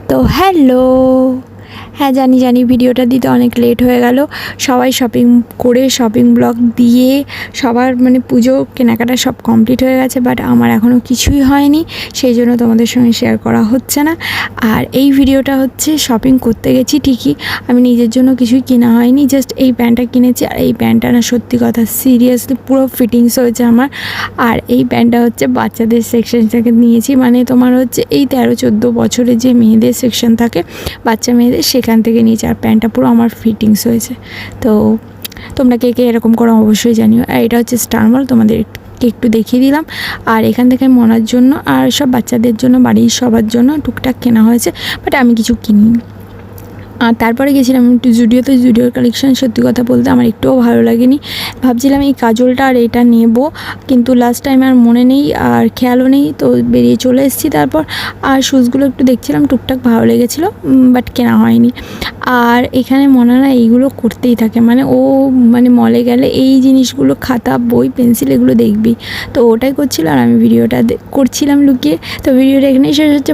তো হ্যালো, হ্যাঁ জানি ভিডিওটা দিতে অনেক লেট হয়ে গেল। সবাই শপিং করে শপিং ব্লগ দিয়ে সবার মানে পুজো কেনাকাটা সব কমপ্লিট হয়ে গেছে, বাট আমার এখনও কিছুই হয়নি, সেই জন্য তোমাদের সঙ্গে শেয়ার করা হচ্ছে না। আর এই ভিডিওটা হচ্ছে শপিং করতে গেছি ঠিকই, আমি নিজের জন্য কিছুই কেনা হয়নি, জাস্ট এই প্যান্টটা কিনেছি। আর এই প্যান্টটা না সত্যি কথা সিরিয়াসলি পুরো ফিটিংস হয়েছে আমার। আর এই প্যান্টটা হচ্ছে বাচ্চাদের সেকশন থেকে নিয়েছি, মানে তোমার হচ্ছে এই 13-14 বছরের যে মেয়েদের সেকশন থাকে বাচ্চা মেয়েদের, সেখান থেকে নিয়েছি। আর প্যান্টটা পুরো আমার ফিটিংস হয়েছে। তো তোমরা কে কে এরকম করো অবশ্যই জানিও। আর এটা হচ্ছে স্টার মল, তোমাদেরকে একটু দেখিয়ে দিলাম। আর এখান থেকে মনার জন্য আর সব বাচ্চাদের জন্য বাড়ির সবার জন্য টুকটাক কেনা হয়েছে, বাট আমি কিছু কিনিনি। আর তারপরে গেছিলাম একটু জুডিওতে। জুডিওর কালেকশান সত্যি কথা বলতে আমার একটুও ভালো লাগেনি। ভাবছিলাম এই কাজলটা আর এটা নেব, কিন্তু লাস্ট টাইম আর মনে নেই আর খেয়ালও নেই, তো বেরিয়ে চলে এসেছি। তারপর আর শ্যুজগুলো একটু দেখছিলাম, টুকটাক ভালো লেগেছিলো, বাট কেনা হয়নি। আর এখানে মনে না এইগুলো করতেই থাকে, মানে ও মানে মলে গেলে এই জিনিসগুলো, খাতা বই পেন্সিল এগুলো দেখবি, তো ওটাই করছিল আর আমি ভিডিওটা করছিলাম লুকিয়ে। তো ভিডিওটা এখানেই শেষ হচ্ছে।